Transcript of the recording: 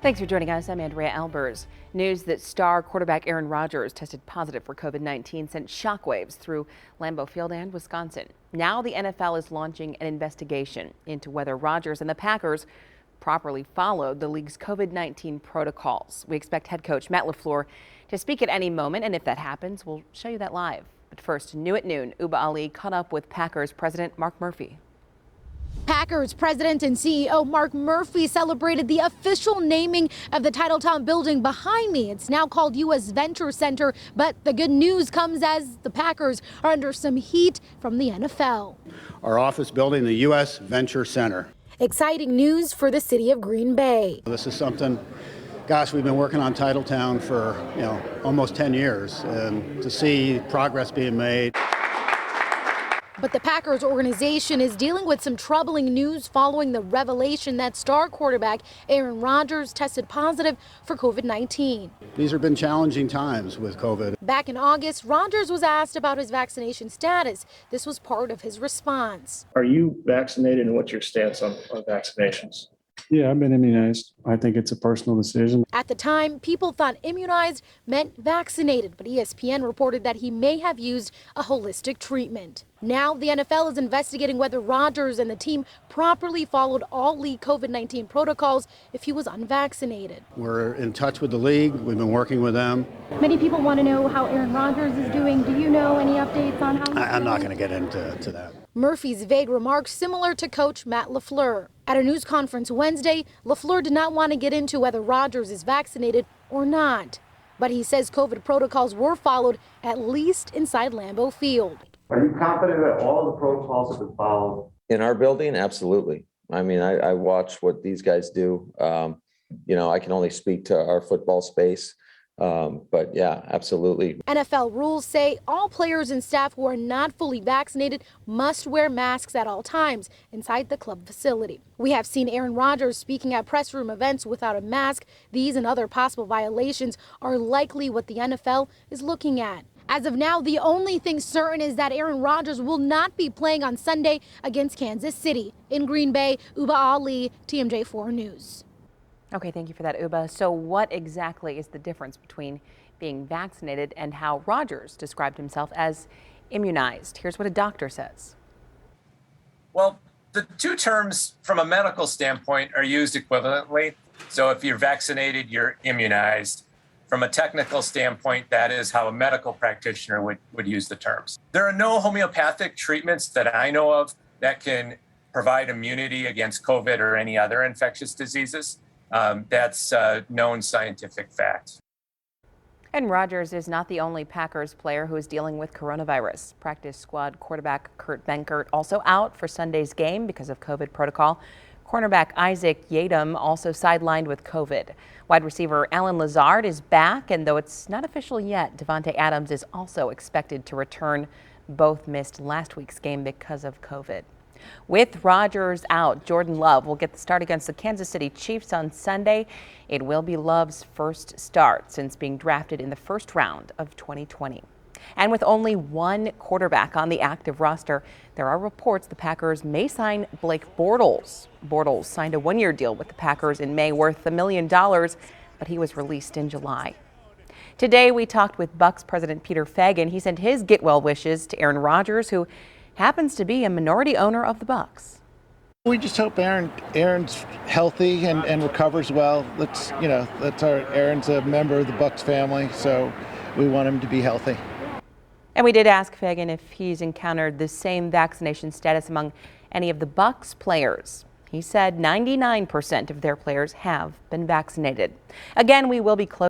Thanks for joining us. I'm Andrea Albers. News that star quarterback Aaron Rodgers tested positive for COVID-19 sent shockwaves through Lambeau Field and Wisconsin. Now the NFL is launching an investigation into whether Rodgers and the Packers properly followed the league's COVID-19 protocols. We expect head coach Matt LaFleur to speak at any moment, and if that happens, we'll show you that live. But first, new at noon, Uba Ali caught up with Packers president Mark Murphy. Packers president and CEO Mark Murphy celebrated the official naming of the Titletown building behind me. It's now called U.S. Venture Center, but the good news comes as the Packers are under some heat from the NFL. Our office building, the U.S. Venture Center. Exciting news for the city of Green Bay. This is something, gosh, we've been working on Titletown for, almost 10 years, and to see progress being made. But the Packers organization is dealing with some troubling news following the revelation that star quarterback Aaron Rodgers tested positive for COVID-19. These have been challenging times with COVID. Back in August, Rodgers was asked about his vaccination status. This was part of his response. Are you vaccinated, and what's your stance on vaccinations? Yeah, I've been immunized. I think it's a personal decision. At the time, people thought immunized meant vaccinated, but ESPN reported that he may have used a holistic treatment. Now the NFL is investigating whether Rodgers and the team properly followed all league COVID-19 protocols if he was unvaccinated. We're in touch with the league. We've been working with them. Many people want to know how Aaron Rodgers is doing. Do you know any updates on how he's I'm not doing? going to get into that. Murphy's vague remarks similar to coach Matt LaFleur. At a news conference Wednesday, LaFleur did not want to get into whether Rodgers is vaccinated or not. But he says COVID protocols were followed, at least inside Lambeau Field. Are you confident that all the protocols have been followed? In our building, absolutely. I mean, I watch what these guys do. I can only speak to our football space. But yeah, absolutely. NFL rules say all players and staff who are not fully vaccinated must wear masks at all times inside the club facility. We have seen Aaron Rodgers speaking at press room events without a mask. These and other possible violations are likely what the NFL is looking at. As of now, the only thing certain is that Aaron Rodgers will not be playing on Sunday against Kansas City. In Green Bay, Uba Ali, TMJ4 News. Okay, thank you for that, Uba. So what exactly is the difference between being vaccinated and how Rodgers described himself as immunized? Here's what a doctor says. Well, the two terms from a medical standpoint are used equivalently. So if you're vaccinated, you're immunized. From a technical standpoint, that is how a medical practitioner would use the terms. There are no homeopathic treatments that I know of that can provide immunity against COVID or any other infectious diseases. That's known scientific fact. And Rodgers is not the only Packers player who is dealing with coronavirus. Practice squad quarterback Kurt Benkert also out for Sunday's game because of COVID protocol. Cornerback Isaac Yadam also sidelined with COVID. Wide receiver Alan Lazard is back, and though it's not official yet, Devontae Adams is also expected to return. Both missed last week's game because of COVID. With Rodgers out, Jordan Love will get the start against the Kansas City Chiefs on Sunday. It will be Love's first start since being drafted in the first round of 2020. And with only one quarterback on the active roster, there are reports the Packers may sign Blake Bortles. Bortles signed a one-year deal with the Packers in May worth $1 million, but he was released in July. Today, we talked with Bucs president Peter Feigin. He sent his get well wishes to Aaron Rodgers, who happens to be a minority owner of the Bucs. We just hope Aaron's healthy and recovers well. Aaron's a member of the Bucs family, so we want him to be healthy. And we did ask Feigin if he's encountered the same vaccination status among any of the Bucs players. He said 99% of their players have been vaccinated. Again, we will be close.